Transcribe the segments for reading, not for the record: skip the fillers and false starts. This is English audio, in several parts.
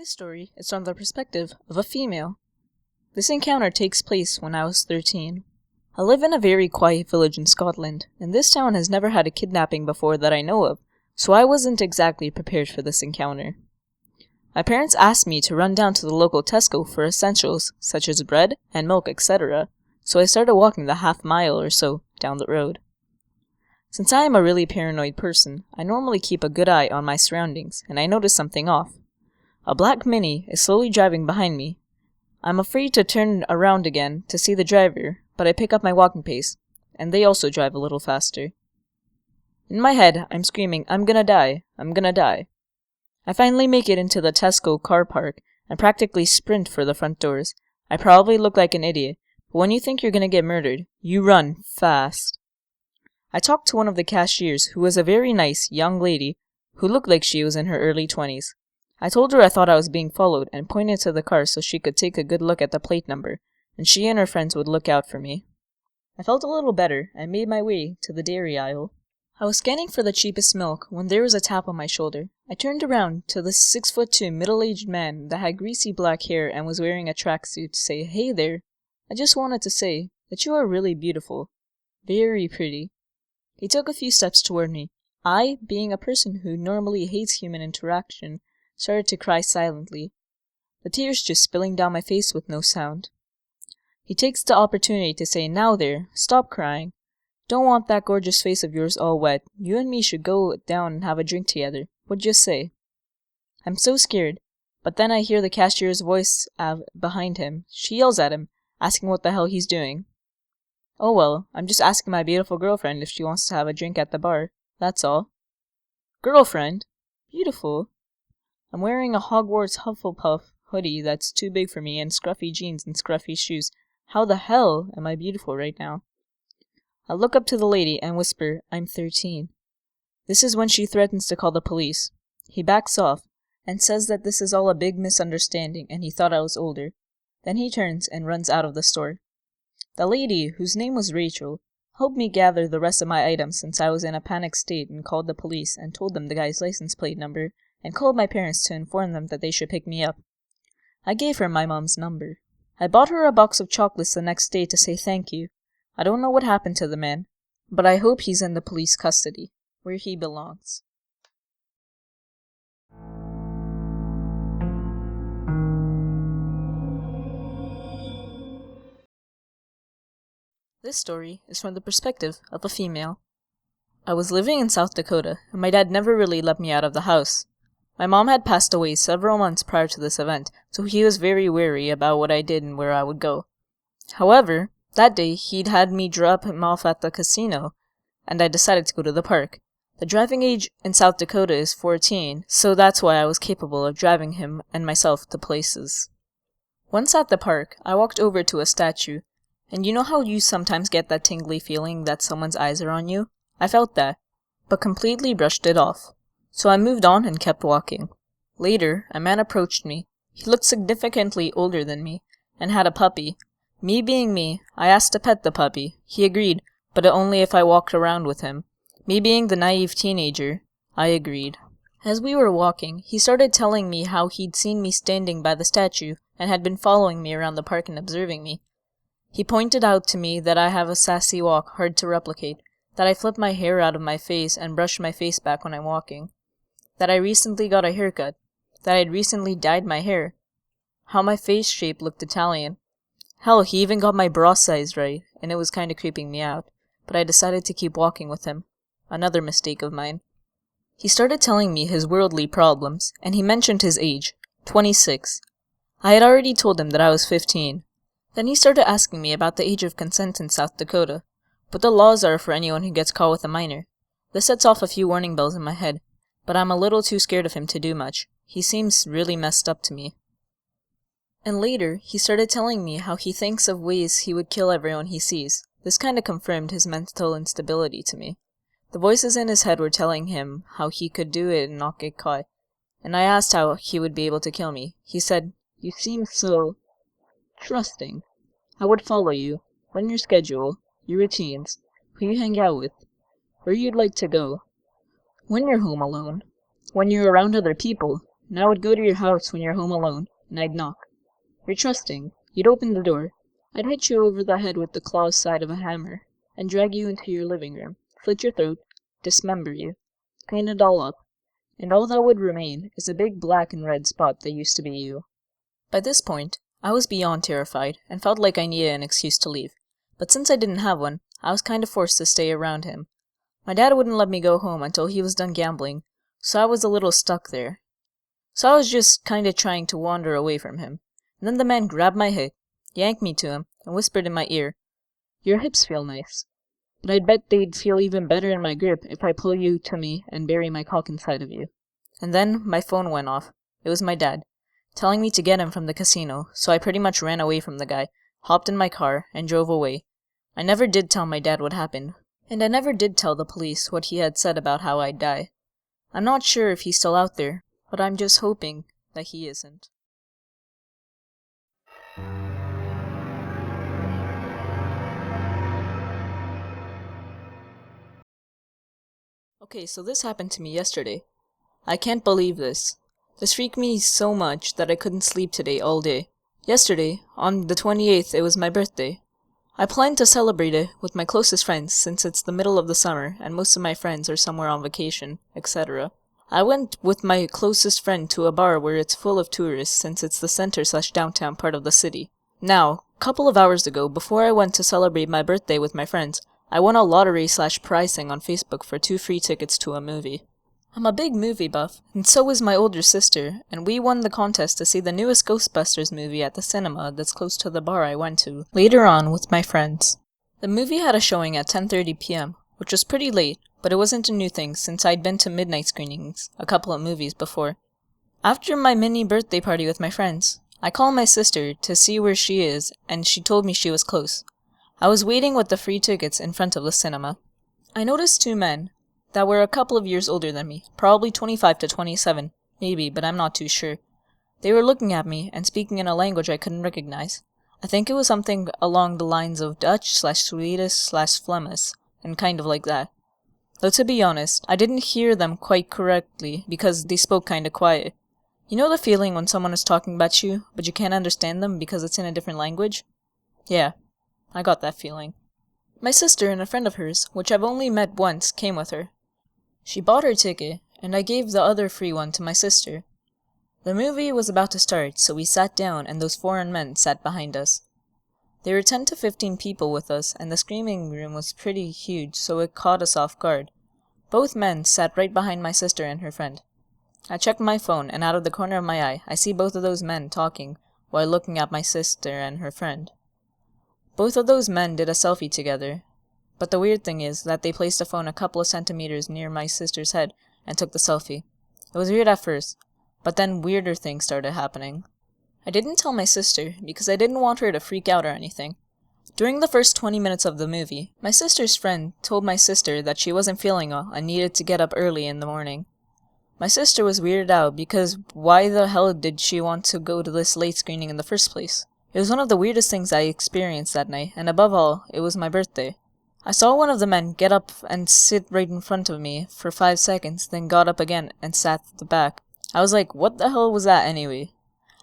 This story is from the perspective of a female. This encounter takes place when I was 13. I live in a very quiet village in Scotland, and this town has never had a kidnapping before that I know of, so I wasn't exactly prepared for this encounter. My parents asked me to run down to the local Tesco for essentials, such as bread and milk, etc., so I started walking the half-mile or so down the road. Since I am a really paranoid person, I normally keep a good eye on my surroundings, and I noticed something off. A black Mini is slowly driving behind me. I'm afraid to turn around again to see the driver, but I pick up my walking pace, and they also drive a little faster. In my head, I'm screaming, "I'm gonna die, I'm gonna die." I finally make it into the Tesco car park and practically sprint for the front doors. I probably look like an idiot, but when you think you're gonna get murdered, you run fast. I talked to one of the cashiers, who was a very nice, young lady, who looked like she was in her early 20s. I told her I thought I was being followed and pointed to the car so she could take a good look at the plate number, and she and her friends would look out for me. I felt a little better and made my way to the dairy aisle. I was scanning for the cheapest milk when there was a tap on my shoulder. I turned around to this 6'2" middle-aged man that had greasy black hair and was wearing a tracksuit to say, "Hey there, I just wanted to say that you are really beautiful. Very pretty." He took a few steps toward me. I, being a person who normally hates human interaction, started to cry silently, the tears just spilling down my face with no sound. He takes the opportunity to say, "Now there, stop crying. Don't want that gorgeous face of yours all wet. You and me should go down and have a drink together. What'd you say?" I'm so scared, but then I hear the cashier's voice behind him. She yells at him, asking what the hell he's doing. "Oh well, I'm just asking my beautiful girlfriend if she wants to have a drink at the bar. That's all." Girlfriend? Beautiful. I'm wearing a Hogwarts Hufflepuff hoodie that's too big for me and scruffy jeans and scruffy shoes. How the hell am I beautiful right now? I look up to the lady and whisper, "I'm 13. This is when she threatens to call the police. He backs off and says that this is all a big misunderstanding and he thought I was older. Then he turns and runs out of the store. The lady, whose name was Rachel, helped me gather the rest of my items since I was in a panic state and called the police and told them the guy's license plate number and called my parents to inform them that they should pick me up. I gave her my mom's number. I bought her a box of chocolates the next day to say thank you. I don't know what happened to the man, but I hope he's in the police custody, where he belongs. This story is from the perspective of a female. I was living in South Dakota, and my dad never really let me out of the house. My mom had passed away several months prior to this event, so he was very wary about what I did and where I would go. However, that day he'd had me drop him off at the casino, and I decided to go to the park. The driving age in South Dakota is 14, so that's why I was capable of driving him and myself to places. Once at the park, I walked over to a statue, and you know how you sometimes get that tingly feeling that someone's eyes are on you? I felt that, but completely brushed it off. So I moved on and kept walking. Later, a man approached me. He looked significantly older than me, and had a puppy. Me being me, I asked to pet the puppy. He agreed, but only if I walked around with him. Me being the naive teenager, I agreed. As we were walking, he started telling me how he'd seen me standing by the statue, and had been following me around the park and observing me. He pointed out to me that I have a sassy walk hard to replicate, that I flip my hair out of my face and brush my face back when I'm walking, that I recently got a haircut, that I'd recently dyed my hair, how my face shape looked Italian. Hell, he even got my bra size right, and it was kinda creeping me out, but I decided to keep walking with him. Another mistake of mine. He started telling me his worldly problems, and he mentioned his age, 26. I had already told him that I was 15. Then he started asking me about the age of consent in South Dakota, what the laws are for anyone who gets caught with a minor. This sets off a few warning bells in my head, but I'm a little too scared of him to do much. He seems really messed up to me. And later, he started telling me how he thinks of ways he would kill everyone he sees. This kinda confirmed his mental instability to me. The voices in his head were telling him how he could do it and not get caught, and I asked how he would be able to kill me. He said, "You seem so trusting. I would follow you, run your schedule, your routines, who you hang out with, where you'd like to go. When you're home alone, when you're around other people, and I would go to your house when you're home alone, and I'd knock. You're trusting. You'd open the door. I'd hit you over the head with the claw's side of a hammer, and drag you into your living room, slit your throat, dismember you, clean it all up, and all that would remain is a big black and red spot that used to be you. By this point, I was beyond terrified, and felt like I needed an excuse to leave. But since I didn't have one, I was kind of forced to stay around him. My dad wouldn't let me go home until he was done gambling, so I was a little stuck there. So I was just kinda trying to wander away from him. And then the man grabbed my hip, yanked me to him, and whispered in my ear, "Your hips feel nice, but I'd bet they'd feel even better in my grip if I pull you to me and bury my cock inside of you." And then my phone went off. It was my dad, telling me to get him from the casino, so I pretty much ran away from the guy, hopped in my car, and drove away. I never did tell my dad what happened, and I never did tell the police what he had said about how I'd die. I'm not sure if he's still out there, but I'm just hoping that he isn't. Okay, so this happened to me yesterday. I can't believe this. This freaked me so much that I couldn't sleep today all day. Yesterday, on the 28th, it was my birthday. I planned to celebrate it with my closest friends since it's the middle of the summer and most of my friends are somewhere on vacation, etc. I went with my closest friend to a bar where it's full of tourists since it's the center/downtown part of the city. Now, a couple of hours ago, before I went to celebrate my birthday with my friends, I won a lottery/prize thing on Facebook for 2 free tickets to a movie. I'm a big movie buff, and so is my older sister, and we won the contest to see the newest Ghostbusters movie at the cinema that's close to the bar I went to later on with my friends. The movie had a showing at 10:30 p.m., which was pretty late, but it wasn't a new thing since I'd been to midnight screenings a couple of movies before. After my mini birthday party with my friends, I called my sister to see where she is, and she told me she was close. I was waiting with the free tickets in front of the cinema. I noticed 2 men that were a couple of years older than me, probably 25 to 27, maybe, but I'm not too sure. They were looking at me and speaking in a language I couldn't recognize. I think it was something along the lines of Dutch/Swedish/Flemish, and kind of like that. Though to be honest, I didn't hear them quite correctly because they spoke kinda quiet. You know the feeling when someone is talking about you, but you can't understand them because it's in a different language? Yeah, I got that feeling. My sister and a friend of hers, which I've only met once, came with her. She bought her ticket, and I gave the other free one to my sister. The movie was about to start, so we sat down and those foreign men sat behind us. There were 10 to 15 people with us, and the screening room was pretty huge, so it caught us off guard. Both men sat right behind my sister and her friend. I checked my phone, and out of the corner of my eye, I see both of those men talking, while looking at my sister and her friend. Both of those men did a selfie together, but the weird thing is that they placed a phone a couple of centimeters near my sister's head and took the selfie. It was weird at first, but then weirder things started happening. I didn't tell my sister because I didn't want her to freak out or anything. During the first 20 minutes of the movie, my sister's friend told my sister that she wasn't feeling well and needed to get up early in the morning. My sister was weirded out because why the hell did she want to go to this late screening in the first place? It was one of the weirdest things I experienced that night, and above all, it was my birthday. I saw one of the men get up and sit right in front of me for 5 seconds, then got up again and sat at the back. I was like, what the hell was that anyway?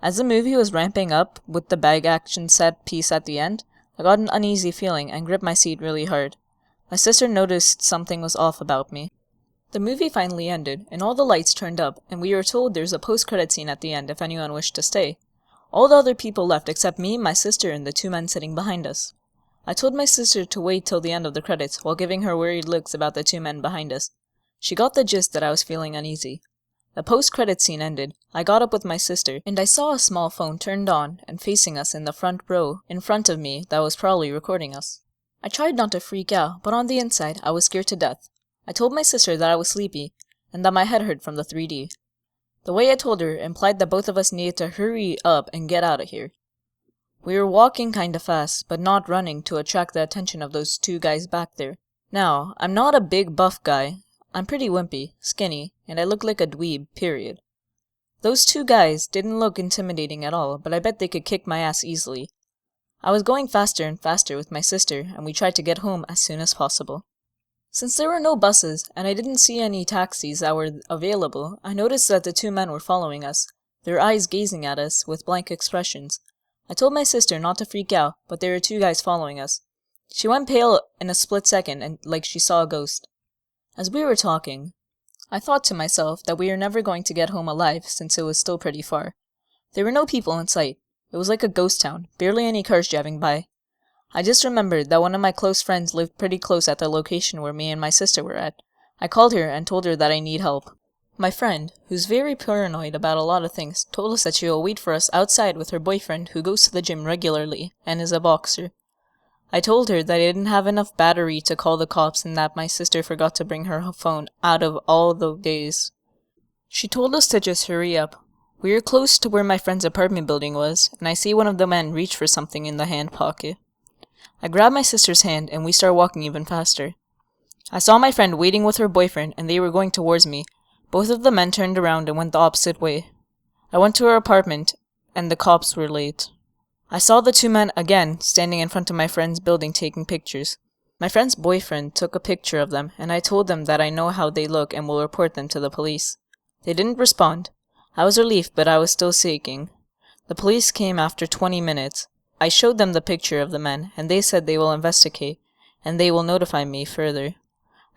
As the movie was ramping up with the bag action set piece at the end, I got an uneasy feeling and gripped my seat really hard. My sister noticed something was off about me. The movie finally ended, and all the lights turned up, and we were told there's a post-credit scene at the end if anyone wished to stay. All the other people left except me, my sister, and the 2 men sitting behind us. I told my sister to wait till the end of the credits while giving her worried looks about the 2 men behind us. She got the gist that I was feeling uneasy. The post-credit scene ended. I got up with my sister, and I saw a small phone turned on and facing us in the front row in front of me that was probably recording us. I tried not to freak out, but on the inside, I was scared to death. I told my sister that I was sleepy, and that my head hurt from the 3D. The way I told her implied that both of us needed to hurry up and get out of here. We were walking kinda fast, but not running to attract the attention of those 2 guys back there. Now, I'm not a big buff guy. I'm pretty wimpy, skinny, and I look like a dweeb, period. Those 2 guys didn't look intimidating at all, but I bet they could kick my ass easily. I was going faster and faster with my sister, and we tried to get home as soon as possible. Since there were no buses, and I didn't see any taxis that were available, I noticed that the two men were following us, their eyes gazing at us with blank expressions. I told my sister not to freak out, but there were two guys following us. She went pale in a split second and like she saw a ghost. As we were talking, I thought to myself that we were never going to get home alive since it was still pretty far. There were no people in sight. It was like a ghost town, barely any cars driving by. I just remembered that one of my close friends lived pretty close at the location where me and my sister were at. I called her and told her that I need help. My friend, who's very paranoid about a lot of things, told us that she will wait for us outside with her boyfriend who goes to the gym regularly and is a boxer. I told her that I didn't have enough battery to call the cops and that my sister forgot to bring her phone out of all the days. She told us to just hurry up. We were close to where my friend's apartment building was, and I see one of the men reach for something in the hand pocket. I grabbed my sister's hand and we started walking even faster. I saw my friend waiting with her boyfriend and they were going towards me. Both of the men turned around and went the opposite way. I went to her apartment and the cops were late. I saw the two men again standing in front of my friend's building taking pictures. My friend's boyfriend took a picture of them and I told them that I know how they look and will report them to the police. They didn't respond. I was relieved, but I was still shaking. The police came after 20 minutes. I showed them the picture of the men, and they said they will investigate, and they will notify me further.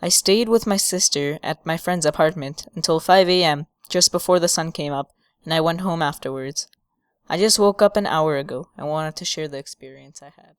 I stayed with my sister at my friend's apartment until 5 a.m., just before the sun came up, and I went home afterwards. I just woke up an hour ago and wanted to share the experience I had.